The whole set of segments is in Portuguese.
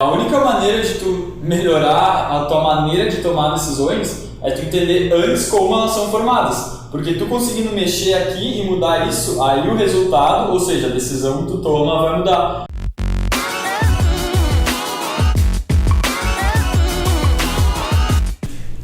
A única maneira de tu melhorar a tua maneira de tomar decisões é tu entender antes como elas são formadas. Porque tu conseguindo mexer aqui e mudar isso, aí o resultado, ou seja, a decisão que tu toma vai mudar.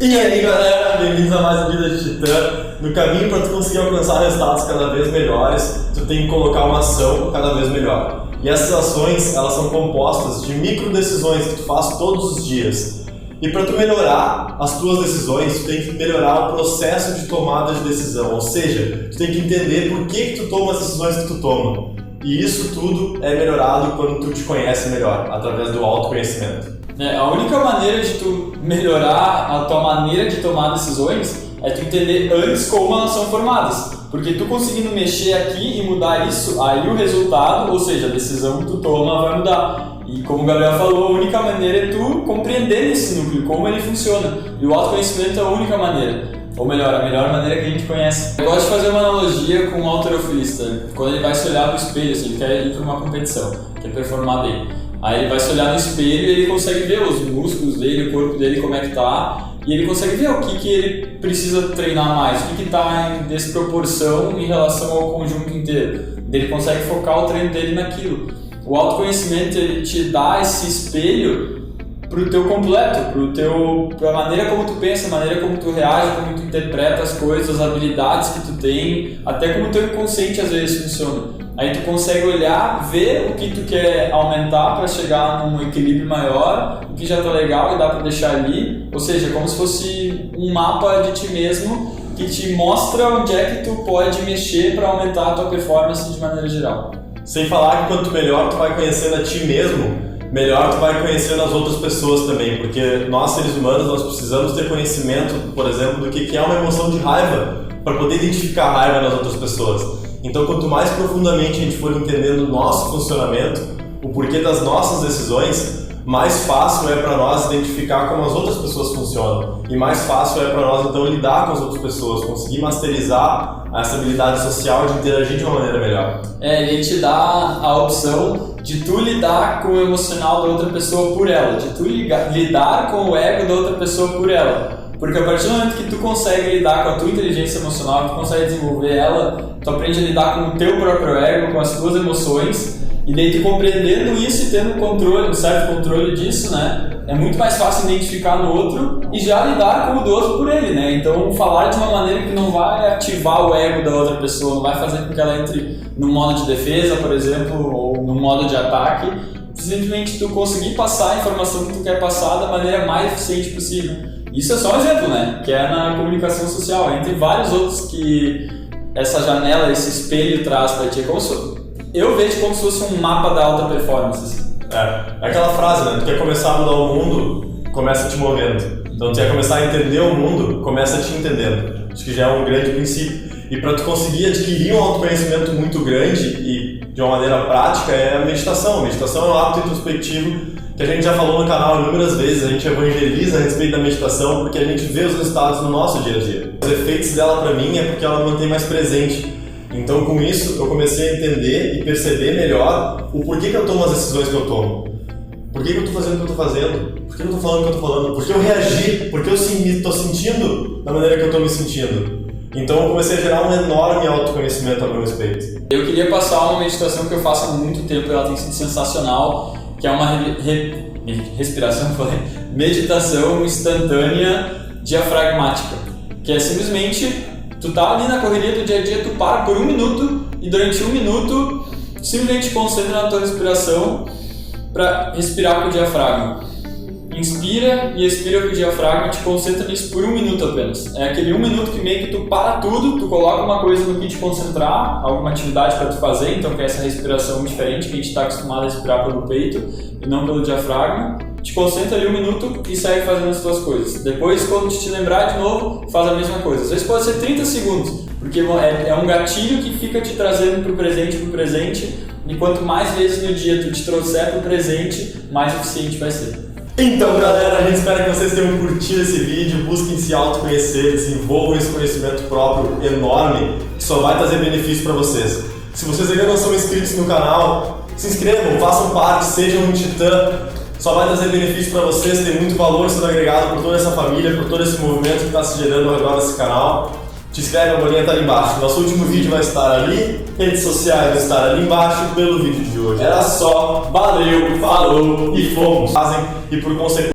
E aí galera, bem-vindos a mais um Vida de Titã. No caminho para tu conseguir alcançar resultados cada vez melhores, tu tem que colocar uma ação cada vez melhor. E essas ações, elas são compostas de micro decisões que tu faz todos os dias. E para tu melhorar as tuas decisões, tu tem que melhorar o processo de tomada de decisão. Ou seja, tu tem que entender por que tu toma as decisões que tu toma. E isso tudo é melhorado quando tu te conhece melhor, através do autoconhecimento. A única maneira de tu melhorar a tua maneira de tomar decisões é tu entender antes como elas são formadas. Porque tu conseguindo mexer aqui e mudar isso, aí o resultado, ou seja, a decisão que tu toma vai mudar. E como o Gabriel falou, a única maneira é tu compreender esse núcleo, como ele funciona. E o autoconhecimento é a única maneira. Ou melhor, a melhor maneira que a gente conhece. Eu gosto de fazer uma analogia com um halterofilista. Quando ele vai se olhar no espelho, assim, ele quer ir para uma competição, quer performar bem. Aí ele vai se olhar no espelho e ele consegue ver os músculos dele, o corpo dele, como é que tá. E ele consegue ver o que ele precisa treinar mais, o que tá em desproporção em relação ao conjunto inteiro. Ele consegue focar o treino dele naquilo. O autoconhecimento, ele te dá esse espelho pro teu completo, pra maneira como tu pensa, a maneira como tu reage, como tu interpreta as coisas, as habilidades que tu tem, até como o teu inconsciente às vezes funciona. Aí tu consegue olhar, ver o que tu quer aumentar para chegar num equilíbrio maior, o que já tá legal e dá para deixar ali, ou seja, como se fosse um mapa de ti mesmo que te mostra onde é que tu pode mexer para aumentar a tua performance de maneira geral. Sem falar que quanto melhor tu vai conhecendo a ti mesmo, melhor tu vai conhecendo as outras pessoas também, porque nós seres humanos nós precisamos ter conhecimento, por exemplo, do que é uma emoção de raiva para poder identificar a raiva nas outras pessoas. Então, quanto mais profundamente a gente for entendendo o nosso funcionamento, o porquê das nossas decisões, mais fácil é para nós identificar como as outras pessoas funcionam. E mais fácil é para nós, então, lidar com as outras pessoas, conseguir masterizar essa habilidade social de interagir de uma maneira melhor. Ele te dá a opção de tu lidar com o emocional da outra pessoa por ela, de tu lidar com o ego da outra pessoa por ela. Porque a partir do momento que tu consegue lidar com a tua inteligência emocional, tu consegue desenvolver ela, tu aprende a lidar com o teu próprio ego, com as tuas emoções, e daí tu compreendendo isso e tendo controle, um certo controle disso, né? É muito mais fácil identificar no outro e já lidar com o do outro por ele, né? Então falar de uma maneira que não vai ativar o ego da outra pessoa, não vai fazer com que ela entre no modo de defesa, por exemplo, ou no modo de ataque, simplesmente tu conseguir passar a informação que tu quer passar da maneira mais eficiente possível. Isso é só um exemplo, né? Que é na comunicação social, entre vários outros que essa janela, esse espelho traz pra ti. Eu vejo como se fosse um mapa da alta performance. Assim. É aquela frase, né? Tu quer começar a mudar o mundo, começa te movendo. Então tu quer começar a entender o mundo, começa te entendendo. Acho que já é um grande princípio. E para tu conseguir adquirir um autoconhecimento muito grande e de uma maneira prática é a meditação. A meditação é um hábito introspectivo que a gente já falou no canal inúmeras vezes, a gente evangeliza a respeito da meditação porque a gente vê os resultados no nosso dia a dia. Os efeitos dela para mim é porque ela me mantém mais presente. Então com isso eu comecei a entender e perceber melhor o porquê que eu tomo as decisões que eu tomo. Por que eu estou fazendo o que eu estou fazendo? Por que eu estou falando o que eu estou falando? Por que eu reagi? Por que eu estou sentindo da maneira que eu estou me sentindo? Então eu comecei a gerar um enorme autoconhecimento a meu respeito. Eu queria passar uma meditação que eu faço há muito tempo e ela tem sido sensacional, que é uma meditação instantânea diafragmática, que é simplesmente, tu tá ali na correria do dia a dia, tu para por 1 minuto e durante 1 minuto simplesmente concentra na tua respiração para respirar com o diafragma. Inspira e expira com o diafragma, te concentra nisso por 1 minuto apenas. É aquele 1 minuto que meio que tu para tudo, tu coloca uma coisa no que te concentrar, alguma atividade para tu fazer, então que é essa respiração diferente, que a gente está acostumado a respirar pelo peito e não pelo diafragma. Te concentra ali 1 minuto e segue fazendo as tuas coisas. Depois, quando te lembrar de novo, faz a mesma coisa. Às vezes pode ser 30 segundos, porque é um gatilho que fica te trazendo pro presente, e quanto mais vezes no dia tu te trouxer pro presente, mais eficiente vai ser. Então galera, a gente espera que vocês tenham curtido esse vídeo, busquem se autoconhecer, desenvolvam esse conhecimento próprio enorme, que só vai trazer benefício para vocês. Se vocês ainda não são inscritos no canal, se inscrevam, façam parte, sejam um titã, só vai trazer benefício para vocês, tem muito valor sendo agregado por toda essa família, por todo esse movimento que está se gerando ao redor desse canal. Te inscreve, a bolinha tá ali embaixo. Nosso último vídeo vai estar ali, redes sociais vai estar ali embaixo pelo vídeo de hoje. Era só, valeu, falou e fomos. Fazem e por consequência.